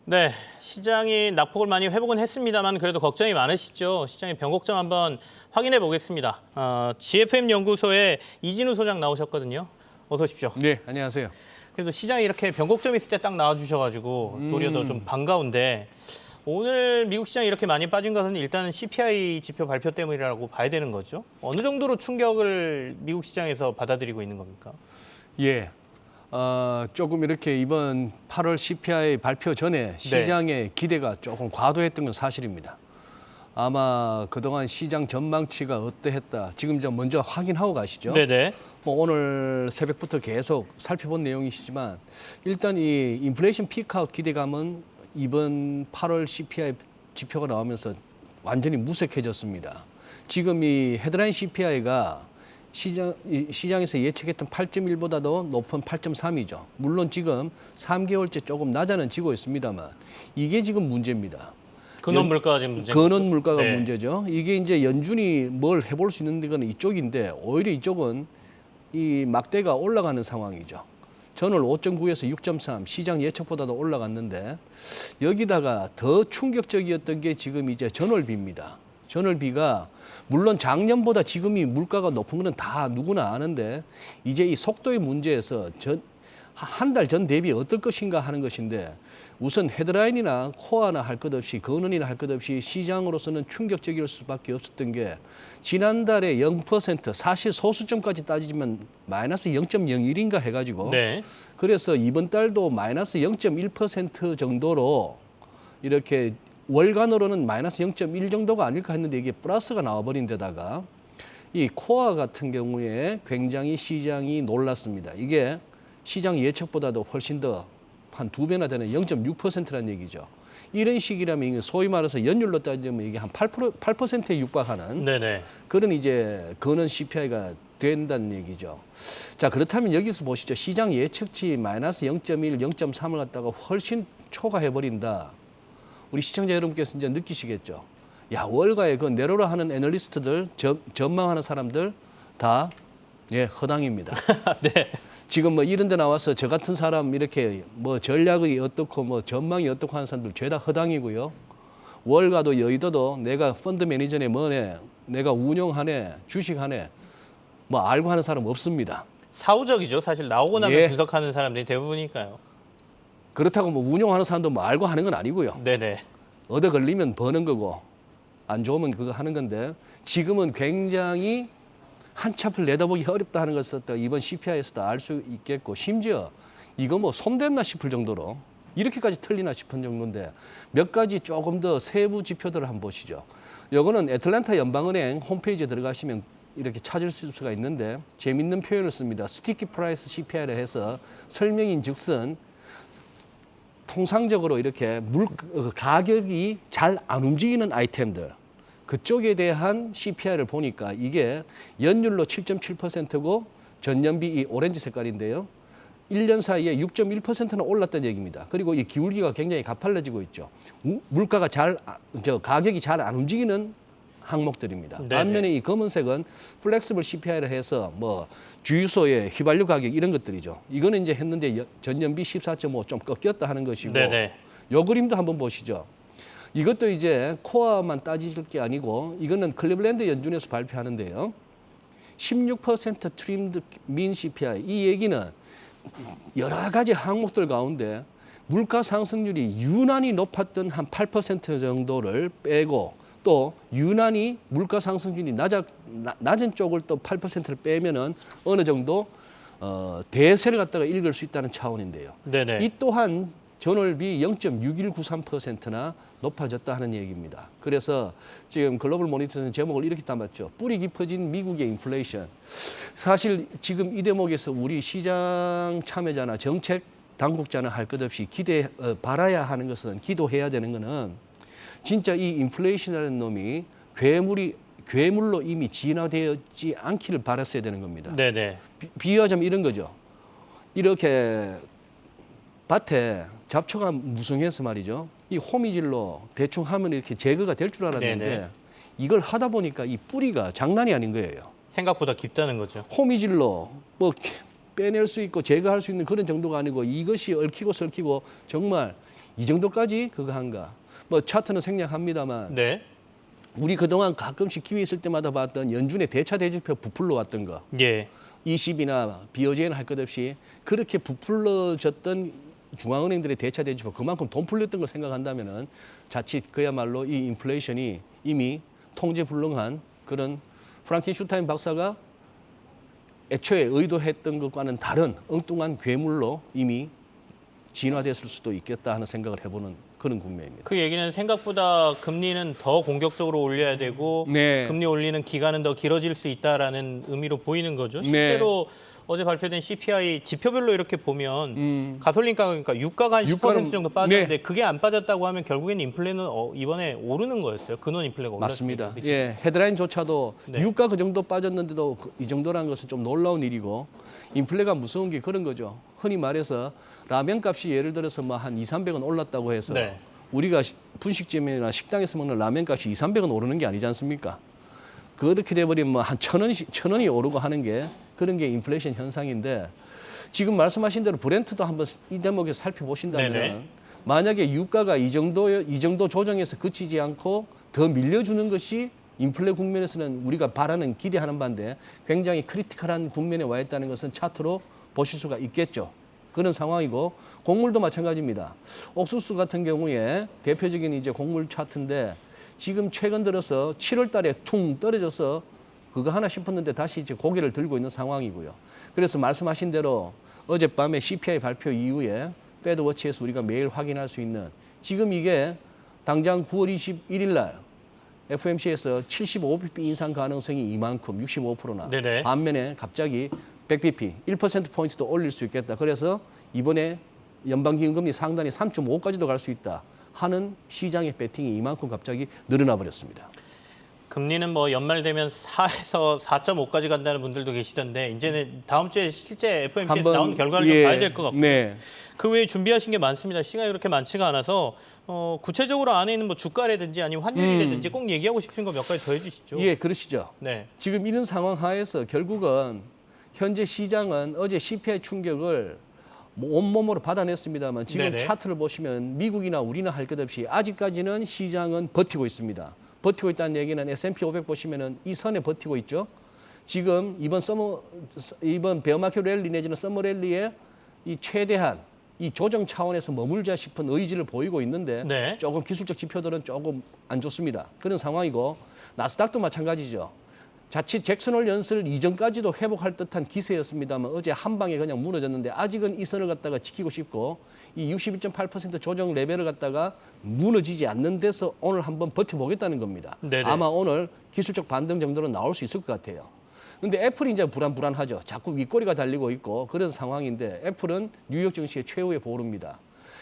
네, 시장이 낙폭을 많이 회복은 했습니다만 그래도 걱정이 많으시죠. 시장의 변곡점 한번 확인해 보겠습니다. GFM 연구소의 이진우 소장 나오셨거든요. 어서 오십시오. 네, 안녕하세요. 그래도 시장이 이렇게 변곡점이 있을 때 딱 나와주셔가지고 도리어 더 좀 반가운데 오늘 미국 시장이 이렇게 많이 빠진 것은 일단 CPI 지표 발표 때문이라고 봐야 되는 거죠. 어느 정도로 충격을 미국 시장에서 받아들이고 있는 겁니까? 예, 조금 이렇게 이번 8월 CPI 발표 전에 시장의 기대가 조금 과도했던 건 사실입니다. 아마 그동안 시장 전망치가 어떠했다. 지금 좀 먼저 확인하고 가시죠. 네네. 뭐 오늘 새벽부터 계속 살펴본 내용이시지만 일단 이 인플레이션 피크아웃 기대감은 이번 8월 CPI 지표가 나오면서 완전히 무색해졌습니다. 지금 이 헤드라인 CPI가 시장에서 예측했던 8.1보다도 높은 8.3이죠. 물론 지금 3개월째 조금 낮아는 지고 있습니다만 이게 지금 문제입니다. 근원 물가가 지금 문제. 근원 물가가 네. 문제죠. 이게 이제 연준이 뭘 해볼 수 있는 데는 이쪽인데 오히려 이쪽은 이 막대가 올라가는 상황이죠. 전월 5.9에서 6.3 시장 예측보다도 올라갔는데 여기다가 더 충격적이었던 게 지금 이제 전월비입니다. 전월비가 물론 작년보다 지금이 물가가 높은 거는 다 누구나 아는데 이제 이 속도의 문제에서 한 달 전 대비 어떨 것인가 하는 것인데 우선 헤드라인이나 코어나 할 것 없이 근원이나 할 것 없이 시장으로서는 충격적일 수밖에 없었던 게 지난달에 0% 사실 소수점까지 따지면 마이너스 0.01인가 해가지고 네. 그래서 이번 달도 마이너스 0.1% 정도로 이렇게 월간으로는 마이너스 0.1 정도가 아닐까 했는데 이게 플러스가 나와버린 데다가 이 코어 같은 경우에 굉장히 시장이 놀랐습니다. 이게 시장 예측보다도 훨씬 더 한 2배나 되는 0.6%라는 얘기죠. 이런 식이라면 소위 말해서 연율로 따지면 이게 한 8%에 육박하는 네네. 그런 이제 근원 CPI가 된다는 얘기죠. 자, 그렇다면 여기서 보시죠. 시장 예측치 마이너스 0.1, 0.3을 갖다가 훨씬 초과해버린다. 우리 시청자 여러분께서 이제 느끼시겠죠. 야, 월가에 그 내로라 하는 애널리스트들, 전망하는 사람들 다 허당입니다. 네. 지금 뭐 이런 데 나와서 저 같은 사람 이렇게 뭐 전략이 어떻고 뭐 전망이 어떻고 하는 사람들 죄다 허당이고요. 월가도 여의도도 내가 펀드 매니저네 뭐네, 내가 운영하네, 주식하네, 뭐 알고 하는 사람 없습니다. 사후적이죠. 사실 나오고 나면 분석하는 사람들이 대부분이니까요. 그렇다고 뭐 운영하는 사람도 뭐 알고 하는 건 아니고요. 네네. 얻어 걸리면 버는 거고 안 좋으면 그거 하는 건데 지금은 굉장히 한치 앞을 내다보기 어렵다 하는 것을 이번 CPI에서도 알 수 있겠고 심지어 이거 뭐 손댔나 싶을 정도로 이렇게까지 틀리나 싶은 정도인데 몇 가지 조금 더 세부 지표들을 한번 보시죠. 이거는 애틀랜타 연방은행 홈페이지에 들어가시면 이렇게 찾을 수가 있는데 재밌는 표현을 씁니다. 스티키 프라이스 CPI를 해서 설명인 즉슨 통상적으로 이렇게 가격이 잘 안 움직이는 아이템들 그쪽에 대한 CPI를 보니까 이게 연율로 7.7%고 전년비 이 오렌지 색깔인데요. 1년 사이에 6.1%나 올랐다는 얘기입니다. 그리고 이 기울기가 굉장히 가팔라지고 있죠. 물가가 가격이 잘 안 움직이는 항목들입니다. 네네. 반면에 이 검은색은 플렉시블 CPI를 해서 뭐 주유소의 휘발유 가격 이런 것들이죠. 이거는 이제 했는데 전년비 14.5 좀 꺾였다 하는 것이고 네네. 요 그림도 한번 보시죠. 이것도 이제 코어만 따질 게 아니고 이거는 클리블랜드 연준에서 발표하는데요. 16% 트림드 민 CPI 이 얘기는 여러 가지 항목들 가운데 물가 상승률이 유난히 높았던 한 8% 정도를 빼고 또 유난히 물가 상승률이 낮은 쪽을 또 8%를 빼면은 어느 정도 대세를 갖다가 읽을 수 있다는 차원인데요. 네네. 이 또한 전월비 0.6193%나 높아졌다 하는 얘기입니다. 그래서 지금 글로벌 모니터는 제목을 이렇게 담았죠. 뿌리 깊어진 미국의 인플레이션. 사실 지금 이 대목에서 우리 시장 참여자나 정책 당국자나 할 것 없이 바라야 하는 것은 기도해야 되는 것은 진짜 이 인플레이션이라는 놈이 괴물로 이미 진화되지 않기를 바랐어야 되는 겁니다. 네네. 비유하자면 이런 거죠. 이렇게 밭에 잡초가 무성해서 말이죠. 이 호미질로 대충 하면 이렇게 제거가 될 줄 알았는데 네네. 이걸 하다 보니까 이 뿌리가 장난이 아닌 거예요. 생각보다 깊다는 거죠. 호미질로 뭐 빼낼 수 있고 제거할 수 있는 그런 정도가 아니고 이것이 얽히고 설키고 정말 이 정도까지 그거 한가. 뭐 차트는 생략합니다만 네. 우리 그동안 가끔씩 기회 있을 때마다 봤던 연준의 대차 대주표 부풀러 왔던 거. 예. 20이나 BOJ는 할 것 없이 그렇게 부풀러졌던 중앙은행들의 대차 대주표 그만큼 돈 풀렸던 걸 생각한다면은 자칫 그야말로 이 인플레이션이 이미 통제 불능한 그런 프랑켄슈타인 박사가 애초에 의도했던 것과는 다른 엉뚱한 괴물로 이미 진화됐을 수도 있겠다 하는 생각을 해보는 그런 국면입니다. 그 얘기는 생각보다 금리는 더 공격적으로 올려야 되고 네. 금리 올리는 기간은 더 길어질 수 있다라는 의미로 보이는 거죠. 네. 실제로 어제 발표된 CPI 지표별로 이렇게 보면 가솔린가 그러니까 유가가 한 10% 정도 빠졌는데 네. 그게 안 빠졌다고 하면 결국에는 인플레는 이번에 오르는 거였어요. 근원 인플레가 맞습니다. 올랐으니까. 그렇죠? 예, 헤드라인조차도 네. 유가 그 정도 빠졌는데도 이 정도라는 것은 좀 놀라운 일이고 인플레가 무서운 게 그런 거죠. 흔히 말해서 라면 값이 예를 들어서 뭐 한 2, 300원 올랐다고 해서 네. 우리가 분식점이나 식당에서 먹는 라면 값이 2, 300원 오르는 게 아니지 않습니까? 그렇게 돼버리면 뭐 한 1,000원이 오르고 하는 게 그런 게 인플레이션 현상인데 지금 말씀하신 대로 브렌트도 한번 이 대목에서 살펴보신다면 네네. 만약에 유가가 이 정도 조정에서 그치지 않고 더 밀려주는 것이 인플레 국면에서는 우리가 바라는 기대하는 바인데 굉장히 크리티컬한 국면에 와 있다는 것은 차트로 보실 수가 있겠죠. 그런 상황이고 곡물도 마찬가지입니다. 옥수수 같은 경우에 대표적인 이제 곡물 차트인데 지금 최근 들어서 7월 달에 퉁 떨어져서 그거 하나 싶었는데 다시 이제 고개를 들고 있는 상황이고요. 그래서 말씀하신 대로 어젯밤에 CPI 발표 이후에 패드워치에서 우리가 매일 확인할 수 있는 지금 이게 당장 9월 21일 날 FOMC에서 75bp 인상 가능성이 이만큼 65%나 네네. 반면에 갑자기 100bp 1%포인트도 올릴 수 있겠다. 그래서 이번에 연방기금리 상단이 3.5까지도 갈 수 있다 하는 시장의 배팅이 이만큼 갑자기 늘어나 버렸습니다. 금리는 뭐 연말 되면 4에서 4.5까지 간다는 분들도 계시던데 이제는 다음 주에 실제 FOMC에서 나오는 결과를 좀 봐야 될 것 같고요. 네. 그 외에 준비하신 게 많습니다. 시간이 그렇게 많지가 않아서 구체적으로 안에 있는 뭐 주가라든지 아니면 환율이라든지 꼭 얘기하고 싶은 거 몇 가지 더 해주시죠. 예, 그러시죠. 네. 지금 이런 상황 하에서 결국은 현재 시장은 어제 CPI 충격을 온몸으로 받아냈습니다만 지금 네네. 차트를 보시면 미국이나 우리나 할 것 없이 아직까지는 시장은 버티고 있습니다. 버티고 있다는 얘기는 S&P 500 보시면은 이 선에 버티고 있죠. 지금 이번 베어마켓 랠리 내지는 서머 랠리에 이 최대한 이 조정 차원에서 머물자 싶은 의지를 보이고 있는데 네. 조금 기술적 지표들은 조금 안 좋습니다. 그런 상황이고 나스닥도 마찬가지죠. 자칫 잭슨홀 연설 이전까지도 회복할 듯한 기세였습니다만 어제 한 방에 그냥 무너졌는데 아직은 이 선을 갖다가 지키고 싶고 이 61.8% 조정 레벨을 갖다가 무너지지 않는 데서 오늘 한번 버텨보겠다는 겁니다. 네네. 아마 오늘 기술적 반등 정도는 나올 수 있을 것 같아요. 근데 애플이 이제 불안하죠. 자꾸 윗꼬리가 달리고 있고 그런 상황인데 애플은 뉴욕 증시의 최후의 보루입니다.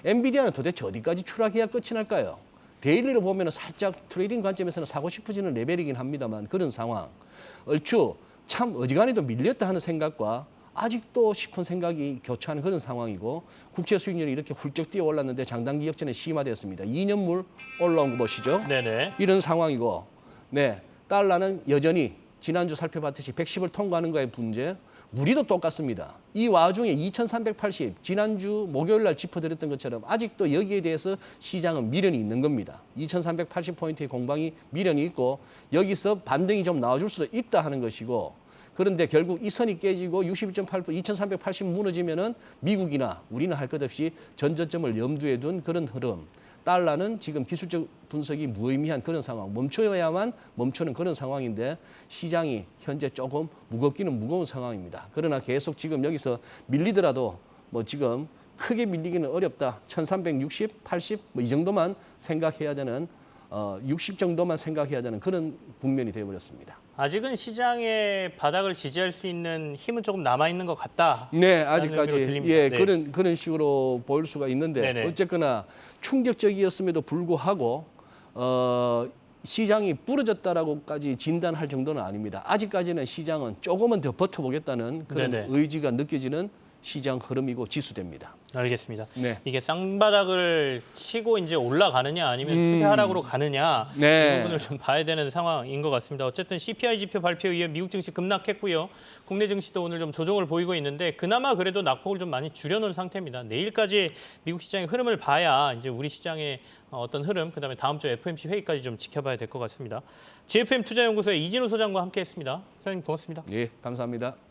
엔비디아는 도대체 어디까지 추락해야 끝이 날까요? 데일리로 보면 살짝 트레이딩 관점에서는 사고 싶어지는 레벨이긴 합니다만 그런 상황. 얼추 참 어지간해도 밀렸다 하는 생각과 아직도 싶은 생각이 교차하는 그런 상황이고 국채 수익률이 이렇게 훌쩍 뛰어 올랐는데 장단기 역전에 심화되었습니다. 2년물 올라온 거 보시죠. 네네. 이런 상황이고 네 달러는 여전히 지난주 살펴봤듯이 110을 통과하는 거의 문제. 우리도 똑같습니다. 이 와중에 2380 지난주 목요일 날 짚어드렸던 것처럼 아직도 여기에 대해서 시장은 미련이 있는 겁니다. 2380포인트의 공방이 미련이 있고 여기서 반등이 좀 나와줄 수도 있다 하는 것이고 그런데 결국 이 선이 깨지고 61.8% 2380 무너지면은 미국이나 우리는 할 것 없이 전저점을 염두에 둔 그런 흐름. 달러는 지금 기술적 분석이 무의미한 그런 상황, 멈춰야만 멈추는 그런 상황인데 시장이 현재 조금 무겁기는 무거운 상황입니다. 그러나 계속 지금 여기서 밀리더라도 뭐 지금 크게 밀리기는 어렵다. 1360, 80 뭐 이 정도만 생각해야 되는 60 정도만 생각해야 되는 그런 국면이 되어버렸습니다. 아직은 시장의 바닥을 지지할 수 있는 힘은 조금 남아 있는 것 같다. 네, 아직까지 예 네. 그런 식으로 보일 수가 있는데 네네. 어쨌거나 충격적이었음에도 불구하고 시장이 부러졌다라고까지 진단할 정도는 아닙니다. 아직까지는 시장은 조금은 더 버텨보겠다는 그런 네네. 의지가 느껴지는 시장 흐름이고 지수됩니다. 알겠습니다. 네. 이게 쌍바닥을 치고 이제 올라가느냐 아니면 추세 하락으로 가느냐 네. 이 부분을 좀 봐야 되는 상황인 것 같습니다. 어쨌든 CPI 지표 발표 이후에 미국 증시 급락했고요. 국내 증시도 오늘 좀 조정을 보이고 있는데 그나마 그래도 낙폭을 좀 많이 줄여놓은 상태입니다. 내일까지 미국 시장의 흐름을 봐야 이제 우리 시장의 어떤 흐름, 그다음에 다음 주 FOMC 회의까지 좀 지켜봐야 될 것 같습니다. GFM 투자연구소의 이진우 소장과 함께했습니다. 소장님 고맙습니다. 예, 감사합니다.